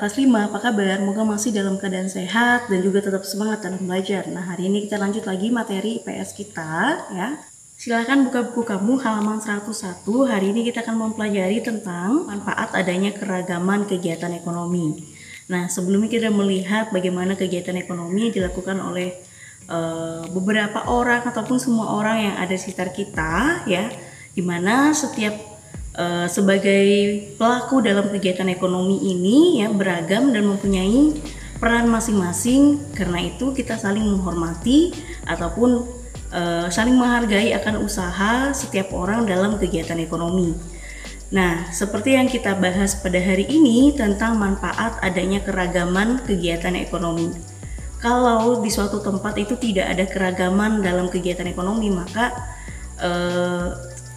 kelas 5, apa kabar? Moga masih dalam keadaan sehat dan juga tetap semangat dalam belajar. Nah, hari ini kita lanjut lagi materi IPS kita ya. Silahkan buka buku kamu halaman 101. Hari ini kita akan mempelajari tentang manfaat adanya keragaman kegiatan ekonomi. Nah, sebelumnya kita melihat bagaimana kegiatan ekonomi dilakukan oleh beberapa orang ataupun semua orang yang ada di sekitar kita ya, dimana setiap sebagai pelaku dalam kegiatan ekonomi ini ya beragam dan mempunyai peran masing-masing. Karena itu kita saling menghormati ataupun saling menghargai akan usaha setiap orang dalam kegiatan ekonomi. Nah, seperti yang kita bahas pada hari ini tentang manfaat adanya keragaman kegiatan ekonomi. Kalau di suatu tempat itu tidak ada keragaman dalam kegiatan ekonomi, maka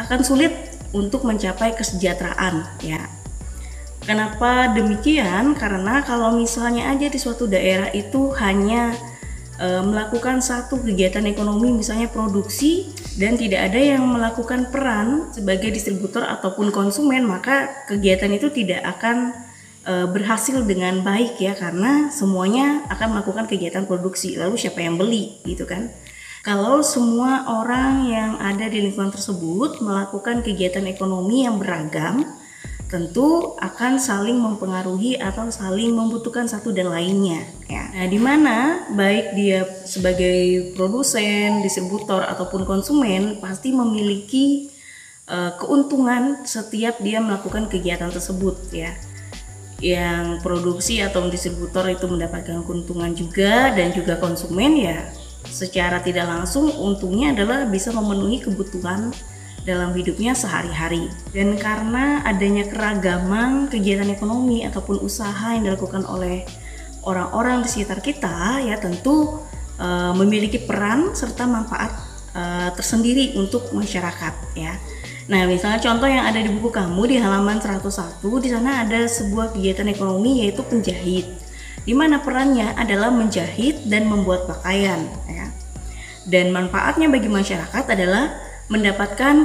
akan sulit untuk mencapai kesejahteraan ya. Kenapa demikian? Karena kalau misalnya aja di suatu daerah itu hanya melakukan satu kegiatan ekonomi, misalnya produksi, dan tidak ada yang melakukan peran sebagai distributor ataupun konsumen, maka kegiatan itu tidak akan berhasil dengan baik ya, karena semuanya akan melakukan kegiatan produksi. Lalu siapa yang beli gitu kan? Kalau semua orang yang ada di lingkungan tersebut melakukan kegiatan ekonomi yang beragam, tentu akan saling mempengaruhi atau saling membutuhkan satu dan lainnya ya. Nah, di mana baik dia sebagai produsen, distributor ataupun konsumen pasti memiliki keuntungan setiap dia melakukan kegiatan tersebut ya. Yang produksi atau distributor itu mendapatkan keuntungan juga, dan juga konsumen ya secara tidak langsung untungnya adalah bisa memenuhi kebutuhan dalam hidupnya sehari-hari. Dan karena adanya keragaman kegiatan ekonomi ataupun usaha yang dilakukan oleh orang-orang di sekitar kita ya, tentu memiliki peran serta manfaat tersendiri untuk masyarakat ya. Nah, misalnya contoh yang ada di buku kamu di halaman 101, di sana ada sebuah kegiatan ekonomi yaitu penjahit, di mana perannya adalah menjahit dan membuat pakaian ya. Dan manfaatnya bagi masyarakat adalah mendapatkan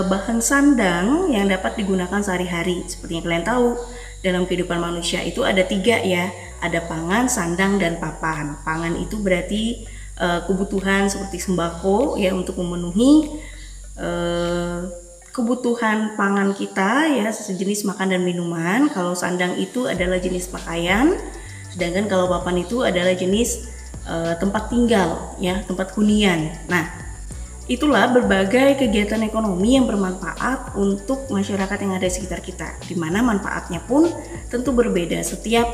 bahan sandang yang dapat digunakan sehari-hari. Seperti yang kalian tahu, dalam kehidupan manusia itu ada 3 ya, ada pangan, sandang, dan papan. Pangan itu berarti kebutuhan seperti sembako ya, untuk memenuhi kebutuhan pangan kita ya, sejenis makan dan minuman. Kalau sandang itu adalah jenis pakaian, sedangkan kalau papan itu adalah jenis tempat tinggal ya, tempat hunian. Nah, itulah berbagai kegiatan ekonomi yang bermanfaat untuk masyarakat yang ada di sekitar kita, di mana manfaatnya pun tentu berbeda. Setiap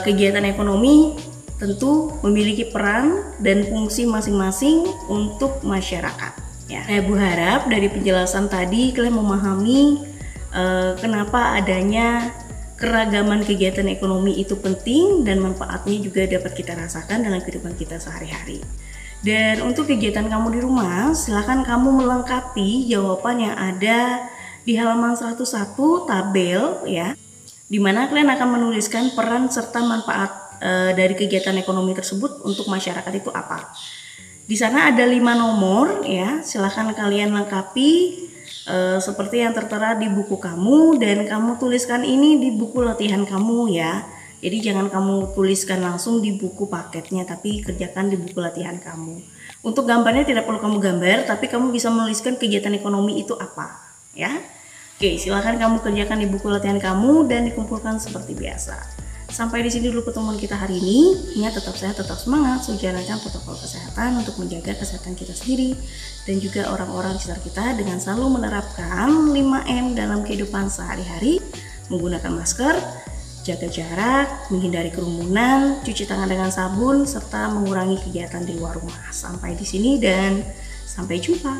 kegiatan ekonomi tentu memiliki peran dan fungsi masing-masing untuk masyarakat ya. Saya berharap dari penjelasan tadi kalian memahami kenapa adanya keragaman kegiatan ekonomi itu penting dan manfaatnya juga dapat kita rasakan dalam kehidupan kita sehari-hari. Dan untuk kegiatan kamu di rumah, silahkan kamu melengkapi jawaban yang ada di halaman 101 tabel ya, dimana kalian akan menuliskan peran serta manfaat dari kegiatan ekonomi tersebut untuk masyarakat itu apa. Di sana ada 5 nomor ya, silahkan kalian lengkapi seperti yang tertera di buku kamu, dan kamu tuliskan ini di buku latihan kamu ya. Jadi jangan kamu tuliskan langsung di buku paketnya, tapi kerjakan di buku latihan kamu. Untuk gambarnya tidak perlu kamu gambar, tapi kamu bisa menuliskan kegiatan ekonomi itu apa ya. Oke, silahkan kamu kerjakan di buku latihan kamu dan dikumpulkan seperti biasa. Sampai di sini dulu pertemuan kita hari ini. Ingat, tetap sehat, tetap semangat, jalankan protokol kesehatan untuk menjaga kesehatan kita sendiri dan juga orang-orang di sekitar kita dengan selalu menerapkan 5M dalam kehidupan sehari-hari, menggunakan masker, jaga jarak, menghindari kerumunan, cuci tangan dengan sabun, serta mengurangi kegiatan di luar rumah. Sampai di sini dan sampai jumpa.